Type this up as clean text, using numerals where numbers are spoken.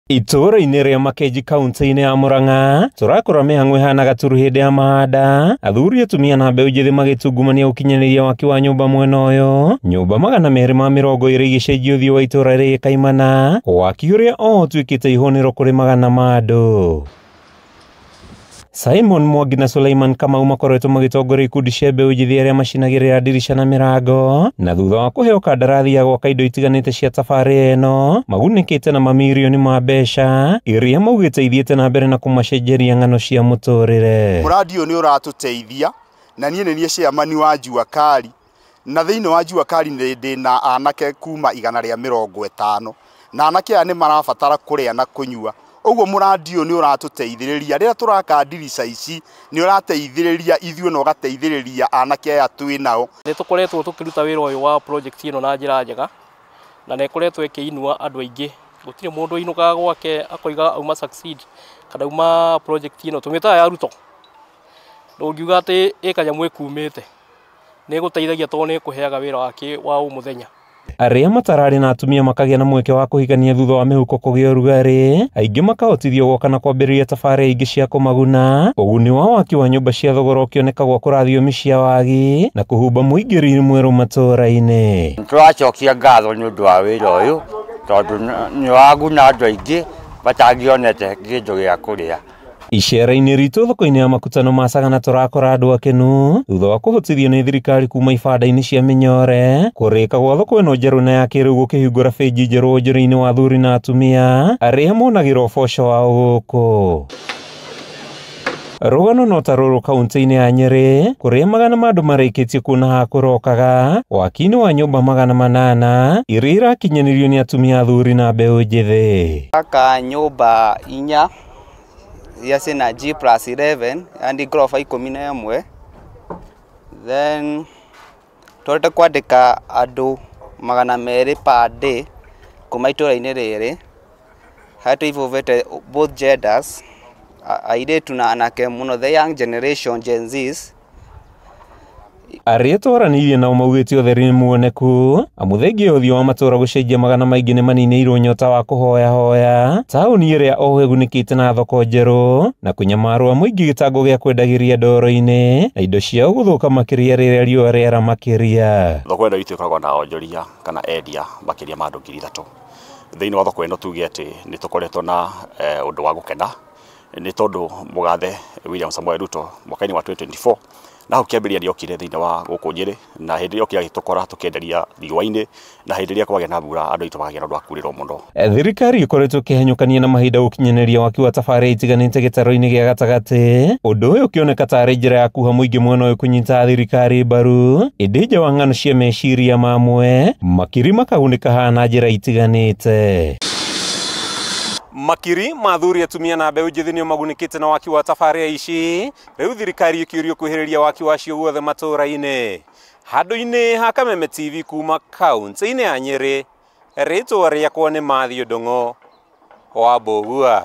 Itũũra-inĩ rĩa Makenji kaunti-inĩ ya Murang'a tũrakora mĩhang'o ĩhana gaturu hĩndĩ ya mahanda, athuri atumia na mbeũ njĩthĩ magĩtungumania ũkinyanĩria waki wa nyũmba mwena ũyũ, nyũmba 220 igĩcenjia ũthiũ wa itũũra rĩrĩ kaimana, waki ũrĩa ũtuĩkĩte ihũnĩro kũrĩ magana ma andũ. Simon Mwangi na Suleiman Kamau makoretwo magĩtongoria ikundi cia mbeũ njĩthĩ arĩa macinagĩrĩra ndirisha na mĩrango, na thutha wa kũheo kandarathi ya gwaka indo itiganĩte cia tabarĩra ĩno, magunĩkĩte na mamirioni ma mbeca iria maugĩte ithiĩte na mbere na kũmacenjeria ng'ano cia mũtũrĩre. Mũradi ũyũ nĩ ũratũteithia, na niĩ nĩ chairman wa Jua Kali, na thĩinĩ wa Jua Kali ndĩ na anake kuma 150, na anake aya nĩ marabatara kũrĩa na kũnyua. Ũguo mũradi ũyũ nĩ ũratũteithĩrĩria, rĩrĩa tũraka ndirica ici nĩ ũrateithĩrĩria ithuĩ na ũgateithĩrĩria anake aya twĩ nao. Nĩ tũkoretwo tũkĩruta wĩra ũyũ wa project ĩno na njĩra njega, na nĩ ĩkoretwo ĩkĩinua andũ aingĩ. Gũtirĩ mũndũ ũinũkaga gwake akoiga auma succeed kana auma project ĩno tũmĩtaga ya Ruto. Ndũngiuga atĩ ĩkanyamũ ĩkumĩte, nĩ ĩgũteithagia tondũ nĩ ĩkũheaga wĩra wake wa o mũthenya. Arĩa matararĩ na atumia makagĩa na mweke wa kũhikania thutha wa mĩhuko kũgĩa ũrugarĩ, aingĩ makahotithio gũka na kwambĩrĩria tabarĩra ingĩ cia kũmaguna. Ũguni wa waki wa nyũmba cia thogora ũkĩoneka gwa kũrathiomi cia wagi na kũhumba mũingĩrĩri mwerũ matũũra-inĩ. Tũracokia ngatho nĩ ũndũ wa wĩra ũyũ tondũ nĩ waguna andũ aingĩ batangĩonete kĩndũ gĩa kũrĩa. Icera-inĩ ritũ thoko-inĩ ya makutano ma Sagana tũrakora andũ akenu thutha wa kũhotithio nĩ thirikari kuma ibanda-inĩ cia mĩnyore, kũrĩka gwa thoko ĩno njerũ na ya kĩrĩu gũkĩhingũra benji njerũ wonjoria-inĩ wa athuri na atumia arĩa monagĩra ũboco wao gũkũ. Rũgano no ta rũrũ kaunti-inĩ ya Nyeri, kũrĩa magana ma andũ marĩkĩtie kuona ha kũrokaga waki-inĩ wa nyũmba 800 iria irakinyanĩrio nĩ atumia, athuri na mbeũ njĩthĩ. Aka nyũmba 4 ya sena G+11 and gorofa 11, then tũrete kwandĩka andũ 200 per day kuma itũũra-inĩ rĩrĩ, harĩa tũivũvĩte both genders, airĩtu na anake mũno, the young generation, Gen Zs. Arĩa twaranĩirie nao maugĩte ũtheri nĩ muoneku, amu thengia ũthiũ wa matũũra gũcenjia magana maingĩ nĩ maninĩirwo nyota wa kũhoya taũni ĩrĩa o ĩgunĩkĩte na thoko njerũ na kũnyamarwo mũingĩ gĩtango gĩa kwendagĩria ndoro-inĩ na indo ciao gũthũka makĩria rĩrĩa riũa rĩara makĩria. Thoko ĩno itũ ĩkoragwo na onjoria kana endia makĩria ma andũ 3,000. Thĩinĩ wa thoko ĩno tuge atĩ nĩ tũkoretwo na ũndũ wa gũkena nĩ tondũ mũgathe William Samoei Ruto mwaka-inĩ wa 2024 na ũkĩambĩrĩria nĩ okire thĩinĩ wa gũkũ Nyeri, na hĩndĩ ĩrĩa okire agĩtũkora tũkĩenderia riũa-inĩ, na hĩndĩ ĩrĩa kwagĩa na mbura andũ aitũ magagĩa na ũndũ wa kuurĩrwo mũno. Thirikari ĩkoretwo ĩkĩhenyũkania na mahinda gũkinyanĩria waki wa tabarĩra itiganĩte gĩtarũ-inĩ gĩa gatagatĩ, ũndũ ũyũ ũkĩoneka tarĩ njĩra ya kuha mũingĩ mwena ũyũ kũnyita thirikari mbaru, ĩndĩ nja wa ng'ano cia meciria mamwe makiri makagunĩka haha na njĩra itiganĩte. Makiri mathuri atumia na mbeũ njĩthĩ nĩo magunĩkĩte na waki wa tabarĩra ici, rĩu thirikari ĩkĩũrio kwĩhĩrĩria waki wacio guothe matũũra-inĩ. Handũ-inĩ ha Kameme TV kuma kaunti-inĩ ya Nyeri, rĩtwa rĩakwa nĩ Mathew Ndung'u wa Mbũgua.